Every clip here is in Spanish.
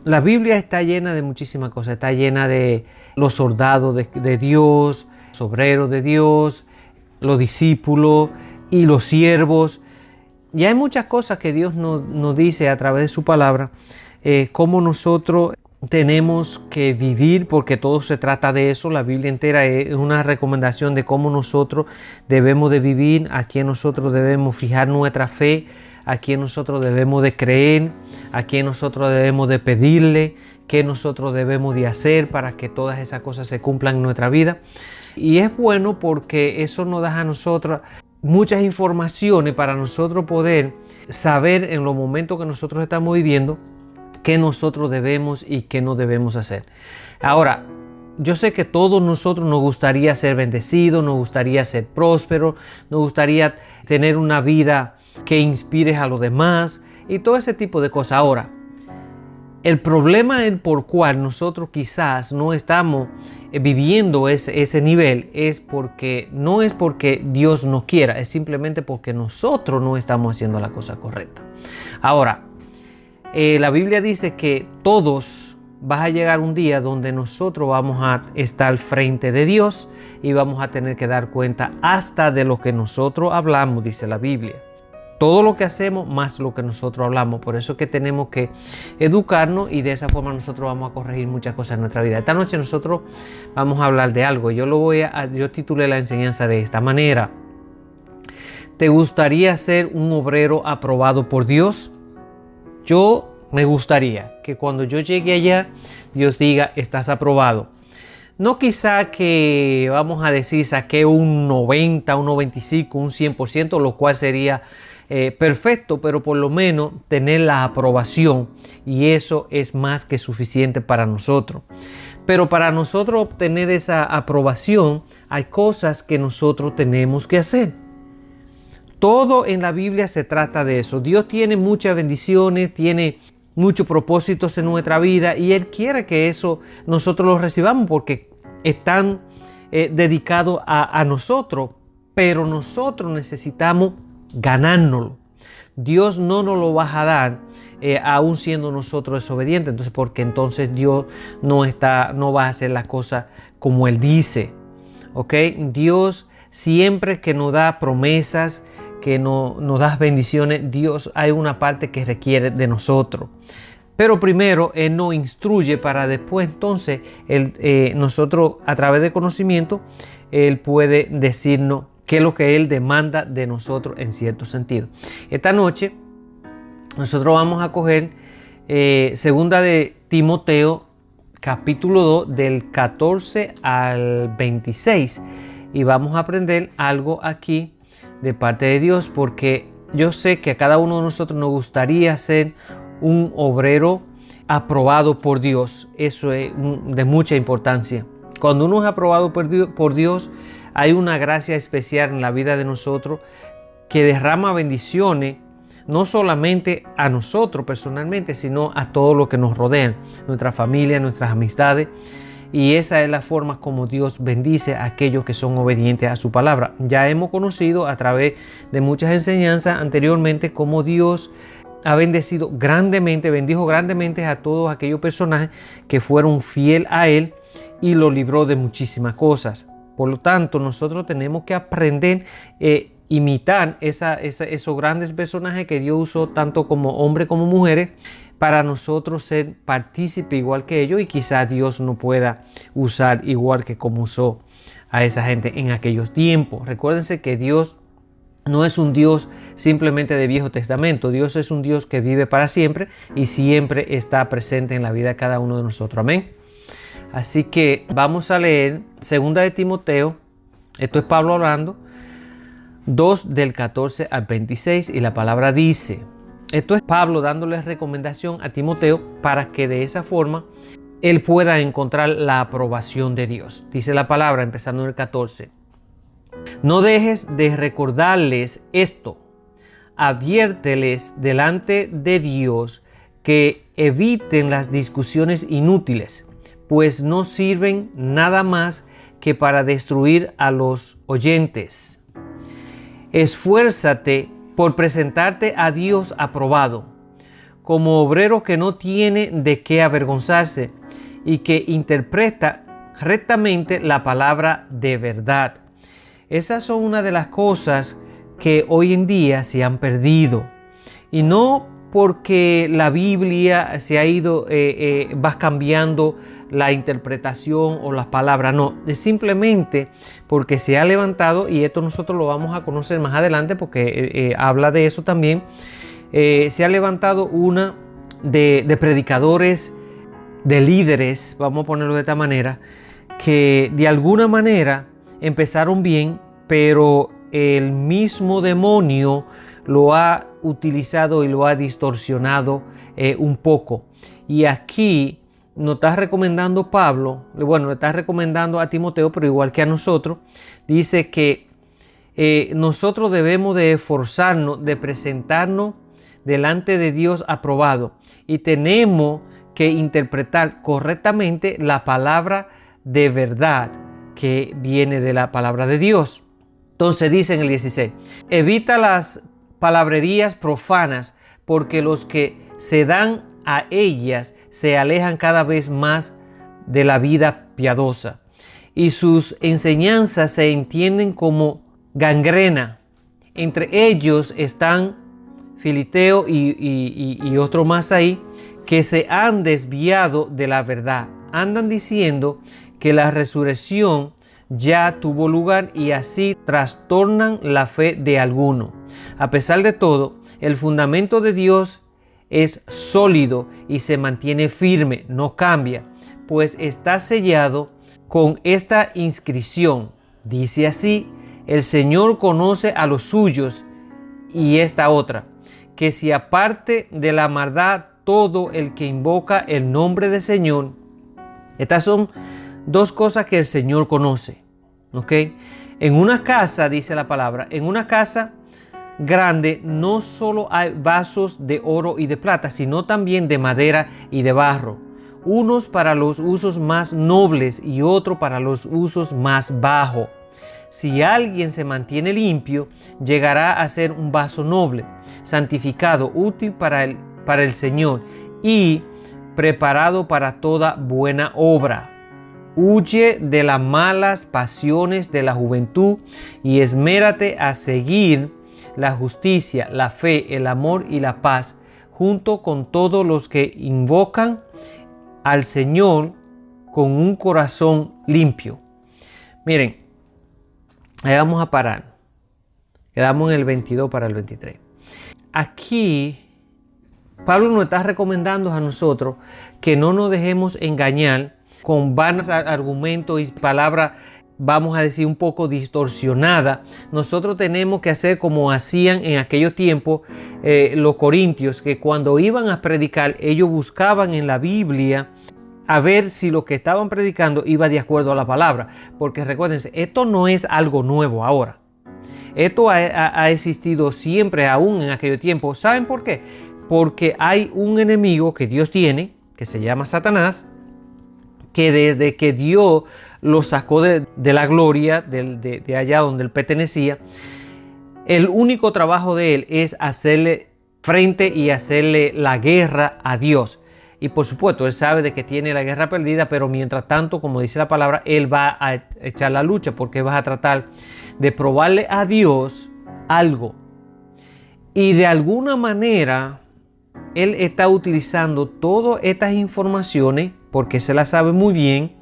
La Biblia está llena de muchísimas cosas. Está llena de los soldados de Dios, los obreros de Dios, los discípulos y los siervos. Y hay muchas cosas que Dios nos dice a través de su palabra, cómo nosotros tenemos que vivir, porque todo se trata de eso. La Biblia entera es una recomendación de cómo nosotros debemos de vivir, a quién nosotros debemos fijar nuestra fe, a quién nosotros debemos de creer, a quién nosotros debemos de pedirle, qué nosotros debemos de hacer para que todas esas cosas se cumplan en nuestra vida. Y es bueno porque eso nos da a nosotros muchas informaciones para nosotros poder saber en los momentos que nosotros estamos viviendo qué nosotros debemos y qué no debemos hacer. Ahora, yo sé que todos nosotros nos gustaría ser bendecidos, nos gustaría ser prósperos, nos gustaría tener una vida que inspire a los demás y todo ese tipo de cosas. Ahora, el problema en por cual nosotros quizás no estamos viviendo ese nivel no es porque Dios no quiera, es simplemente porque nosotros no estamos haciendo la cosa correcta. Ahora, la Biblia dice que todos va a llegar un día donde nosotros vamos a estar frente de Dios y vamos a tener que dar cuenta hasta de lo que nosotros hablamos, dice la Biblia. Todo lo que hacemos más lo que nosotros hablamos. Por eso es que tenemos que educarnos y de esa forma nosotros vamos a corregir muchas cosas en nuestra vida. Esta noche nosotros vamos a hablar de algo. Yo titulé la enseñanza de esta manera. ¿Te gustaría ser un obrero aprobado por Dios? Yo me gustaría que cuando yo llegue allá, Dios diga, estás aprobado. No quizá que vamos a decir saqué un 90, un 95, un 100%, lo cual sería perfecto, pero por lo menos tener la aprobación, y eso es más que suficiente para nosotros. Pero para nosotros obtener esa aprobación hay cosas que nosotros tenemos que hacer. Todo en la Biblia se trata de eso. Dios tiene muchas bendiciones, tiene muchos propósitos en nuestra vida y Él quiere que eso nosotros lo recibamos porque están dedicados a nosotros, pero nosotros necesitamos ganárnoslo. Dios no nos lo va a dar aún siendo nosotros desobedientes, entonces porque entonces Dios no va a hacer las cosas como Él dice. ¿Ok? Dios siempre que nos da promesas, que nos da bendiciones, Dios hay una parte que requiere de nosotros. Pero primero Él nos instruye para después entonces nosotros a través de conocimiento Él puede decirnos qué es lo que Él demanda de nosotros en cierto sentido. Esta noche nosotros vamos a coger segunda de Timoteo capítulo 2 del 14 al 26 y vamos a aprender algo aquí de parte de Dios, porque yo sé que a cada uno de nosotros nos gustaría ser un obrero aprobado por Dios. Eso es de mucha importancia. Cuando uno es aprobado por Dios, hay una gracia especial en la vida de nosotros que derrama bendiciones, no solamente a nosotros personalmente, sino a todos los que nos rodean, nuestra familia, nuestras amistades. Y esa es la forma como Dios bendice a aquellos que son obedientes a su palabra. Ya hemos conocido a través de muchas enseñanzas anteriormente cómo Dios ha bendijo grandemente a todos aquellos personajes que fueron fieles a Él y lo libró de muchísimas cosas. Por lo tanto, nosotros tenemos que aprender imitar esos grandes personajes que Dios usó tanto como hombres como mujeres para nosotros ser partícipe igual que ellos, y quizá Dios no pueda usar igual que como usó a esa gente en aquellos tiempos. Recuérdense que Dios no es un Dios simplemente de Viejo Testamento. Dios es un Dios que vive para siempre y siempre está presente en la vida de cada uno de nosotros. Amén. Así que vamos a leer 2 de Timoteo, esto es Pablo hablando, 2 del 14 al 26, y la palabra dice, esto es Pablo dándole recomendación a Timoteo para que de esa forma él pueda encontrar la aprobación de Dios. Dice la palabra empezando en el 14. No dejes de recordarles esto, adviérteles delante de Dios que eviten las discusiones inútiles, pues no sirven nada más que para destruir a los oyentes. Esfuérzate por presentarte a Dios aprobado, como obrero que no tiene de qué avergonzarse y que interpreta rectamente la palabra de verdad. Esas son una de las cosas que hoy en día se han perdido. Y no porque la Biblia se ha ido, va cambiando la interpretación o las palabras, no, es simplemente porque se ha levantado, y esto nosotros lo vamos a conocer más adelante porque habla de eso también, se ha levantado una de predicadores, de líderes, vamos a ponerlo de esta manera, que de alguna manera empezaron bien, pero el mismo demonio lo ha utilizado y lo ha distorsionado un poco. Y aquí nos está recomendando Pablo, bueno, le está recomendando a Timoteo, pero igual que a nosotros, dice que nosotros debemos de esforzarnos, de presentarnos delante de Dios aprobado, y tenemos que interpretar correctamente la palabra de verdad que viene de la palabra de Dios. Entonces dice en el 16, evita las palabrerías profanas, porque los que se dan a ellas se alejan cada vez más de la vida piadosa, y sus enseñanzas se entienden como gangrena. Entre ellos están Filiteo y otro más ahí, que se han desviado de la verdad. Andan diciendo que la resurrección ya tuvo lugar y así trastornan la fe de alguno. A pesar de todo, el fundamento de Dios es sólido y se mantiene firme, no cambia, pues está sellado con esta inscripción. Dice así: el Señor conoce a los suyos, y esta otra, que si aparte de la maldad todo el que invoca el nombre del Señor. Estas son dos cosas que el Señor conoce, ¿ok? En una casa, dice la palabra, en una casa grande no solo hay vasos de oro y de plata, sino también de madera y de barro, unos para los usos más nobles y otros para los usos más bajos. Si alguien se mantiene limpio, llegará a ser un vaso noble, santificado, útil para el Señor y preparado para toda buena obra. Huye de las malas pasiones de la juventud y esmérate a seguir la justicia, la fe, el amor y la paz, junto con todos los que invocan al Señor con un corazón limpio. Miren, ahí vamos a parar. Quedamos en el 22 para el 23. Aquí Pablo nos está recomendando a nosotros que no nos dejemos engañar con vanos argumentos y palabras, vamos a decir, un poco distorsionadas. Nosotros tenemos que hacer como hacían en aquellos tiempos los corintios, que cuando iban a predicar, ellos buscaban en la Biblia a ver si lo que estaban predicando iba de acuerdo a la palabra. Porque recuérdense, esto no es algo nuevo ahora. Esto ha existido siempre, aún en aquellos tiempos. ¿Saben por qué? Porque hay un enemigo que Dios tiene, que se llama Satanás, que desde que Dios lo sacó de la gloria, de allá donde él pertenecía, el único trabajo de él es hacerle frente y hacerle la guerra a Dios. Y por supuesto, él sabe de que tiene la guerra perdida, pero mientras tanto, como dice la palabra, él va a echar la lucha, porque va a tratar de probarle a Dios algo. Y de alguna manera, él está utilizando todas estas informaciones, porque se las sabe muy bien,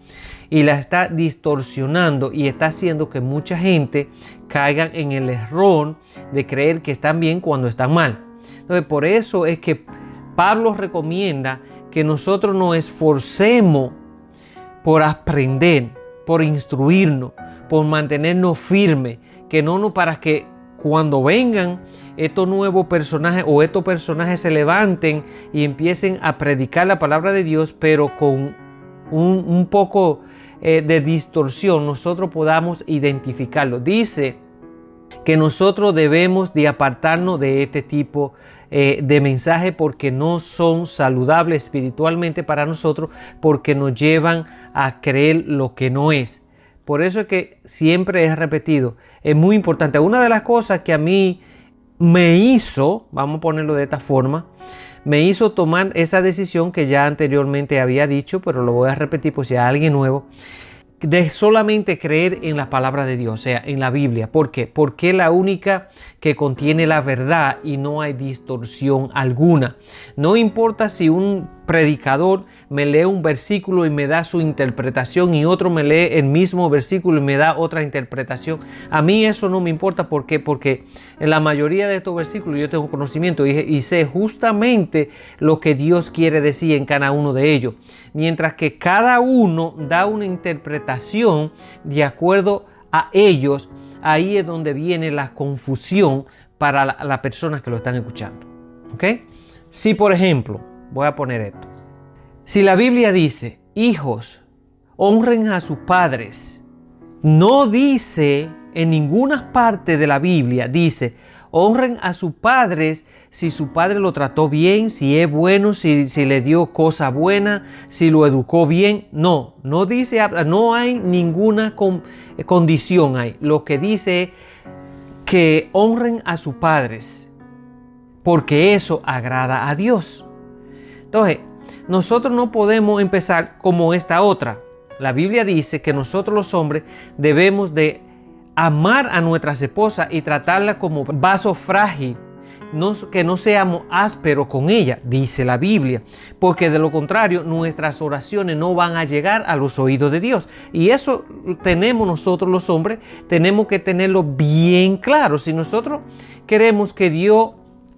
y las está distorsionando y está haciendo que mucha gente caiga en el error de creer que están bien cuando están mal. Entonces, por eso es que Pablo recomienda que nosotros nos esforcemos por aprender, por instruirnos, por mantenernos firmes, que no para que cuando vengan estos nuevos personajes o estos personajes se levanten y empiecen a predicar la palabra de Dios, pero con un poco de distorsión, nosotros podamos identificarlo. Dice que nosotros debemos de apartarnos de este tipo de mensaje, porque no son saludables espiritualmente para nosotros, porque nos llevan a creer lo que no es. Por eso es que siempre he repetido, es muy importante. Una de las cosas que a mí me hizo, vamos a ponerlo de esta forma, me hizo tomar esa decisión que ya anteriormente había dicho, pero lo voy a repetir por si hay alguien nuevo, de solamente creer en la palabra de Dios, o sea, en la Biblia. ¿Por qué? Porque es la única que contiene la verdad y no hay distorsión alguna. No importa si un predicador me lee un versículo y me da su interpretación y otro me lee el mismo versículo y me da otra interpretación. A mí eso no me importa. ¿Por qué? Porque en la mayoría de estos versículos yo tengo conocimiento y sé justamente lo que Dios quiere decir en cada uno de ellos. Mientras que cada uno da una interpretación de acuerdo a ellos, ahí es donde viene la confusión para las personas que lo están escuchando. ¿Ok? Si por ejemplo, voy a poner esto. Si la Biblia dice, hijos, honren a sus padres, no dice en ninguna parte de la Biblia, dice, honren a sus padres si su padre lo trató bien, si es bueno, si le dio cosa buena, si lo educó bien. No dice, no hay ninguna condición ahí. Lo que dice es que honren a sus padres, porque eso agrada a Dios. Entonces, nosotros no podemos empezar como esta otra. La Biblia dice que nosotros los hombres debemos de amar a nuestras esposas y tratarlas como vaso frágil, que no seamos ásperos con ella, dice la Biblia, porque de lo contrario nuestras oraciones no van a llegar a los oídos de Dios. Y eso tenemos nosotros los hombres, tenemos que tenerlo bien claro. Si nosotros queremos que Dios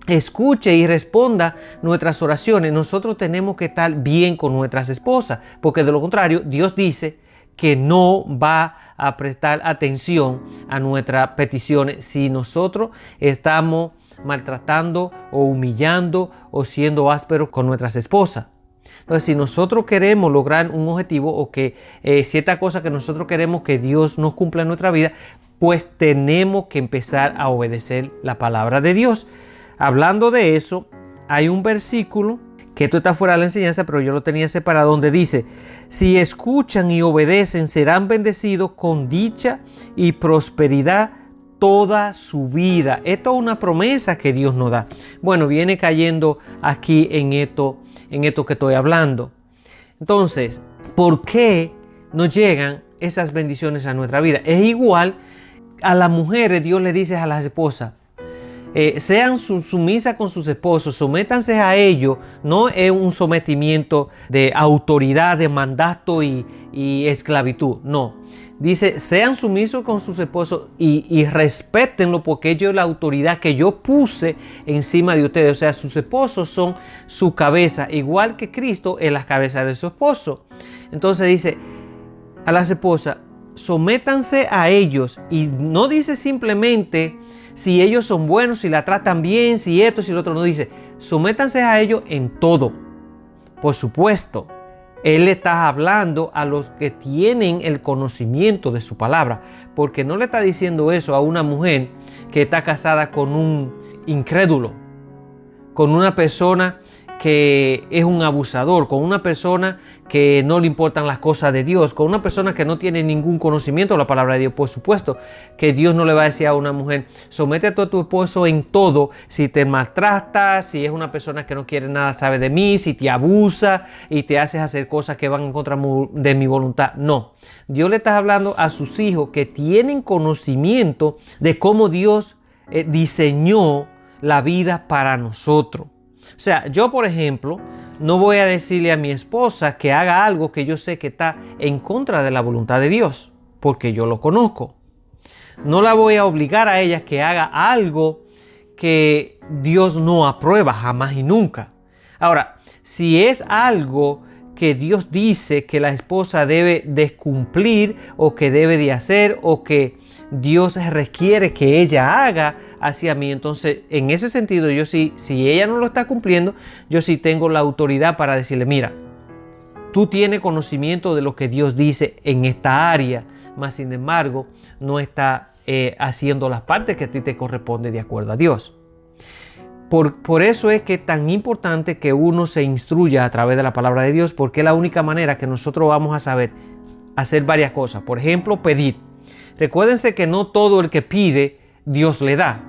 escuche y responda nuestras oraciones, nosotros tenemos que estar bien con nuestras esposas, porque de lo contrario Dios dice que no va a prestar atención a nuestras peticiones si nosotros estamos maltratando o humillando o siendo ásperos con nuestras esposas. Entonces, si nosotros queremos lograr un objetivo o que cierta cosa que nosotros queremos que Dios nos cumpla en nuestra vida, pues tenemos que empezar a obedecer la palabra de Dios. Hablando de eso, hay un versículo que esto está fuera de la enseñanza, pero yo lo tenía separado, donde dice, si escuchan y obedecen, serán bendecidos con dicha y prosperidad toda su vida. Esto es una promesa que Dios nos da. Bueno, viene cayendo aquí en esto que estoy hablando. Entonces, ¿por qué no llegan esas bendiciones a nuestra vida? Es igual a las mujeres, Dios le dice a las esposas, sean sumisas con sus esposos, sométanse a ellos. No es un sometimiento de autoridad, de mandato y esclavitud. No, dice, sean sumisos con sus esposos y respétenlo, porque ellos es la autoridad que yo puse encima de ustedes. O sea, sus esposos son su cabeza, igual que Cristo es la cabeza de su esposo. Entonces dice a las esposas, sométanse a ellos, y no dice simplemente si ellos son buenos, si la tratan bien, si esto, si lo otro. No, dice, sométanse a ellos en todo. Por supuesto, Él le está hablando a los que tienen el conocimiento de su palabra, porque no le está diciendo eso a una mujer que está casada con un incrédulo, con una persona que es un abusador, con una persona que no le importan las cosas de Dios, con una persona que no tiene ningún conocimiento de la palabra de Dios. Por supuesto que Dios no le va a decir a una mujer, somete a tu esposo en todo, si te maltrata, si es una persona que no quiere nada, sabe de mí, si te abusa y te haces hacer cosas que van en contra de mi voluntad. No, Dios le está hablando a sus hijos que tienen conocimiento de cómo Dios diseñó la vida para nosotros. O sea, yo, por ejemplo, no voy a decirle a mi esposa que haga algo que yo sé que está en contra de la voluntad de Dios, porque yo lo conozco. No la voy a obligar a ella que haga algo que Dios no aprueba jamás y nunca. Ahora, si es algo que Dios dice que la esposa debe de cumplir o que debe de hacer o que Dios requiere que ella haga hacia mí, entonces en ese sentido yo sí, si ella no lo está cumpliendo, yo sí tengo la autoridad para decirle, mira, tú tienes conocimiento de lo que Dios dice en esta área, mas sin embargo no está haciendo las partes que a ti te corresponde de acuerdo a Dios. Por eso es que es tan importante que uno se instruya a través de la palabra de Dios, porque es la única manera que nosotros vamos a saber hacer varias cosas. Por ejemplo, pedir. Recuérdense que no todo el que pide, Dios le da,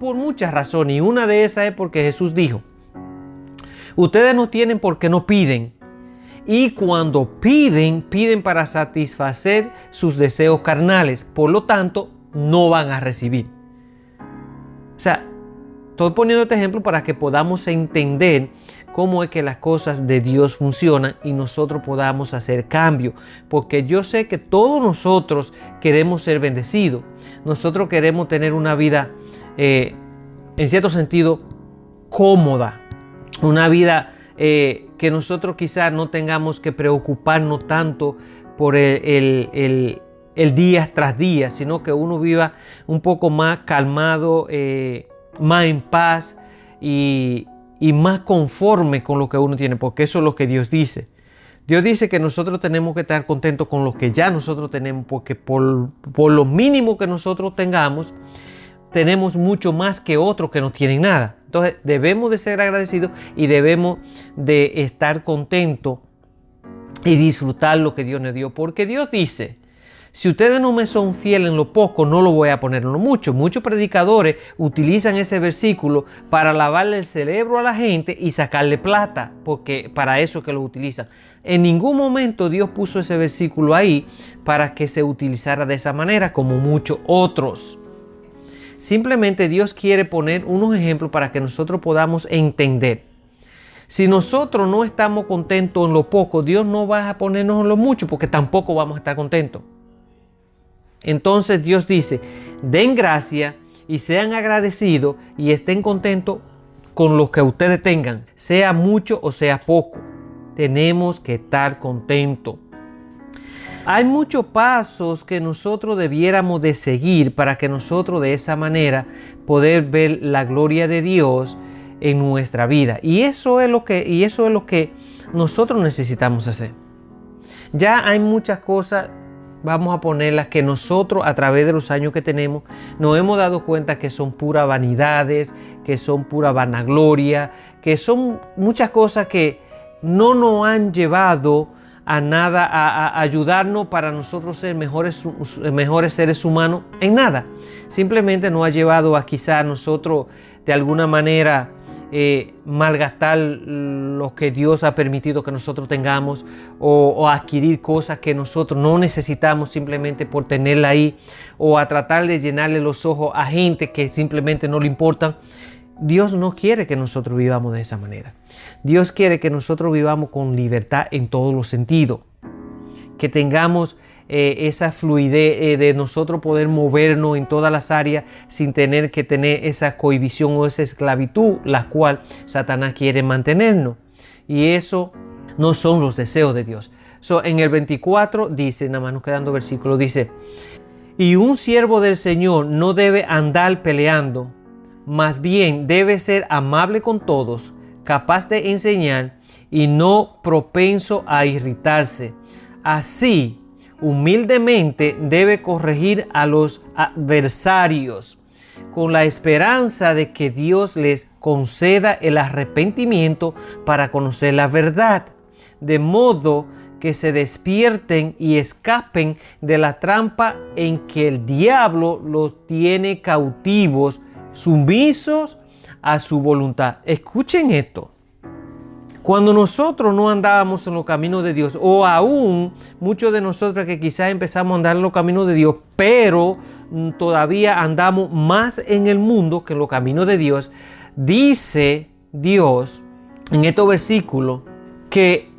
por muchas razones, y una de esas es porque Jesús dijo, Ustedes no tienen porque no piden. Y cuando piden, piden para satisfacer sus deseos carnales. Por lo tanto, no van a recibir. O sea, estoy poniendo este ejemplo para que podamos entender cómo es que las cosas de Dios funcionan y nosotros podamos hacer cambio. Porque yo sé que todos nosotros queremos ser bendecidos. Nosotros queremos tener una vida, en cierto sentido, cómoda. Una vida que nosotros quizás no tengamos que preocuparnos tanto por el día tras día, sino que uno viva un poco más calmado, más en paz y más conforme con lo que uno tiene, porque eso es lo que Dios dice. Dios dice que nosotros tenemos que estar contentos con lo que ya nosotros tenemos, porque por lo mínimo que nosotros tengamos, tenemos mucho más que otros que no tienen nada. Entonces debemos de ser agradecidos y debemos de estar contentos y disfrutar lo que Dios nos dio, porque Dios dice: si ustedes no me son fieles en lo poco, no lo voy a poner en lo mucho. Muchos predicadores utilizan ese versículo para lavarle el cerebro a la gente y sacarle plata, porque para eso es que lo utilizan. En ningún momento Dios puso ese versículo ahí para que se utilizara de esa manera, como muchos otros. Simplemente Dios quiere poner unos ejemplos para que nosotros podamos entender. Si nosotros no estamos contentos en lo poco, Dios no va a ponernos en lo mucho, porque tampoco vamos a estar contentos. Entonces Dios dice: den gracia y sean agradecidos y estén contentos con lo que ustedes tengan, sea mucho o sea poco. Tenemos que estar contentos. Hay muchos pasos que nosotros debiéramos de seguir para que nosotros de esa manera poder ver la gloria de Dios en nuestra vida. Y eso es lo que nosotros necesitamos hacer. Ya hay muchas cosas, vamos a ponerlas, que nosotros a través de los años que tenemos nos hemos dado cuenta que son puras vanidades, que son pura vanagloria, que son muchas cosas que no nos han llevado a nada, a ayudarnos para nosotros ser mejores seres humanos en nada. Simplemente nos ha llevado a quizá nosotros de alguna manera malgastar lo que Dios ha permitido que nosotros tengamos, o adquirir cosas que nosotros no necesitamos simplemente por tenerla ahí, o a tratar de llenarle los ojos a gente que simplemente no le importan. Dios no quiere que nosotros vivamos de esa manera. Dios quiere que nosotros vivamos con libertad en todos los sentidos, que tengamos esa fluidez de nosotros poder movernos en todas las áreas sin tener que tener esa cohibición o esa esclavitud, la cual Satanás quiere mantenernos. Y eso no son los deseos de Dios. En el 24 dice, nada más nos quedan 2 versículos, dice: y un siervo del Señor no debe andar peleando, más bien debe ser amable con todos, capaz de enseñar y no propenso a irritarse. Así, humildemente debe corregir a los adversarios, con la esperanza de que Dios les conceda el arrepentimiento para conocer la verdad, de modo que se despierten y escapen de la trampa en que el diablo los tiene cautivos, sumisos a su voluntad. Escuchen esto. Cuando nosotros no andábamos en los caminos de Dios, o aún muchos de nosotros que quizás empezamos a andar en los caminos de Dios, pero todavía andamos más en el mundo que en los caminos de Dios, dice Dios en estos versículos que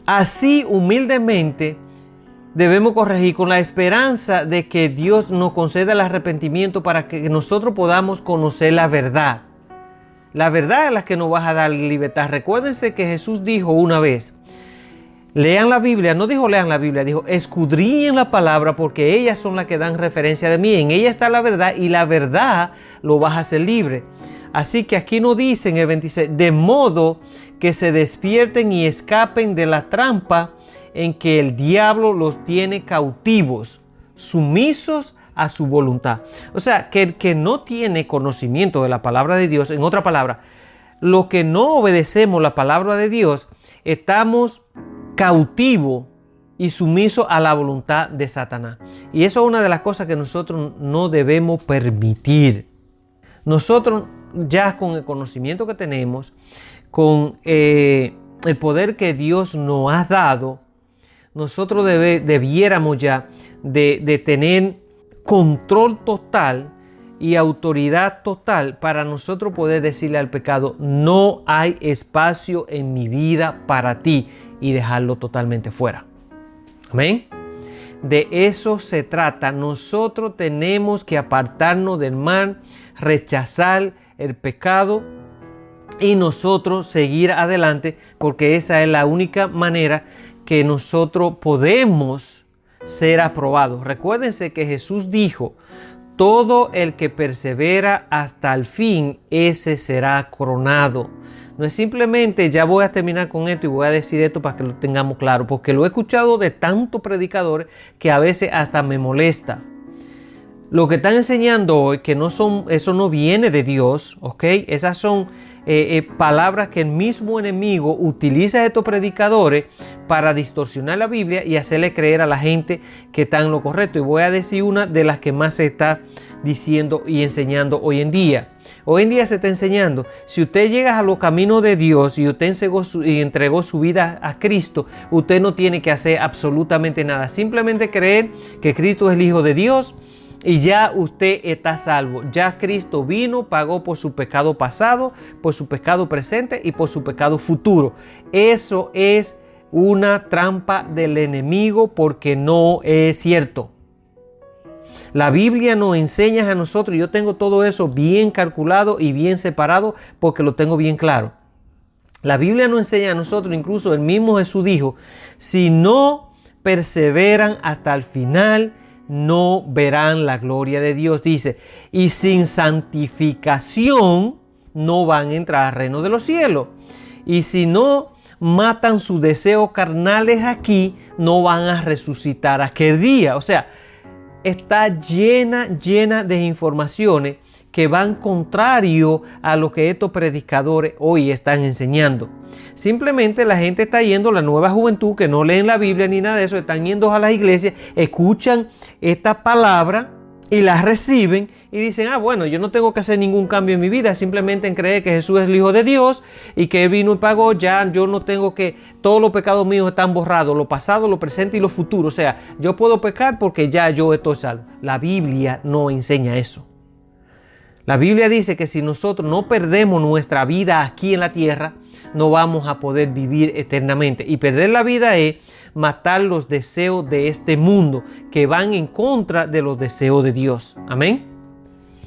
así humildemente debemos corregir, con la esperanza de que Dios nos conceda el arrepentimiento para que nosotros podamos conocer la verdad. La verdad es la que nos va a dar libertad. Recuérdense que Jesús dijo una vez: lean la Biblia. No dijo lean la Biblia, dijo escudriñen la palabra, porque ellas son las que dan referencia de mí. En ella está la verdad y la verdad lo vas a hacer libre. Así que aquí nos dice en el 26, de modo que se despierten y escapen de la trampa en que el diablo los tiene cautivos, sumisos a su voluntad. O sea, que el que no tiene conocimiento de la palabra de Dios, en otra palabra, los que no obedecemos la palabra de Dios, estamos cautivos y sumisos a la voluntad de Satanás. Y eso es una de las cosas que nosotros no debemos permitir. Nosotros, ya con el conocimiento que tenemos, con el poder que Dios nos ha dado, nosotros debiéramos ya de tener control total y autoridad total para nosotros poder decirle al pecado: no hay espacio en mi vida para ti, y dejarlo totalmente fuera. Amén. De eso se trata. Nosotros tenemos que apartarnos del mal, rechazar el pecado y nosotros seguir adelante, porque esa es la única manera que nosotros podemos ser aprobados. Recuérdense que Jesús dijo: todo el que persevera hasta el fin, ese será coronado. No es simplemente ya voy a terminar con esto y voy a decir esto para que lo tengamos claro, porque lo he escuchado de tantos predicadores que a veces hasta me molesta. Lo que están enseñando hoy, que eso no viene de Dios, ¿ok? Esas son palabras que el mismo enemigo utiliza a estos predicadores para distorsionar la Biblia y hacerle creer a la gente que está en lo correcto. Y voy a decir una de las que más se está diciendo y enseñando hoy en día. Hoy en día se está enseñando: si usted llega a los caminos de Dios y usted entregó su vida a Cristo, usted no tiene que hacer absolutamente nada. Simplemente creer que Cristo es el Hijo de Dios y ya usted está salvo. Ya Cristo vino, pagó por su pecado pasado, por su pecado presente y por su pecado futuro. Eso es una trampa del enemigo, porque no es cierto. La Biblia nos enseña a nosotros, y yo tengo todo eso bien calculado y bien separado porque lo tengo bien claro. La Biblia nos enseña a nosotros, incluso el mismo Jesús dijo: si no perseveran hasta el final, no verán la gloria de Dios. Dice: y sin santificación no van a entrar al reino de los cielos. Y si no matan sus deseos carnales aquí, no van a resucitar aquel día. O sea, está llena de informaciones que van contrario a lo que estos predicadores hoy están enseñando. Simplemente la gente está yendo, la nueva juventud que no leen la Biblia ni nada de eso, están yendo a las iglesias, escuchan esta palabra y la reciben y dicen: bueno, yo no tengo que hacer ningún cambio en mi vida, simplemente en creer que Jesús es el Hijo de Dios y que Él vino y pagó, ya yo no tengo que, todos los pecados míos están borrados, lo pasado, lo presente y lo futuro. O sea, yo puedo pecar porque ya yo estoy salvo. La Biblia no enseña eso. La Biblia dice que si nosotros no perdemos nuestra vida aquí en la tierra, no vamos a poder vivir eternamente. Y perder la vida es matar los deseos de este mundo que van en contra de los deseos de Dios. Amén.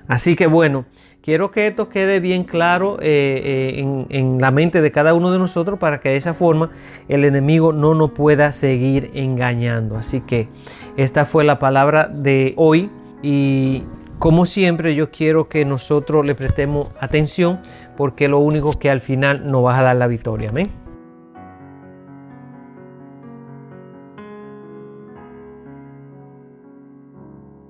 Así que bueno, quiero que esto quede bien claro en la mente de cada uno de nosotros, para que de esa forma el enemigo no nos pueda seguir engañando. Así que esta fue la palabra de hoy, y como siempre yo quiero que nosotros le prestemos atención, porque es lo único que al final nos va a dar la victoria. Amén.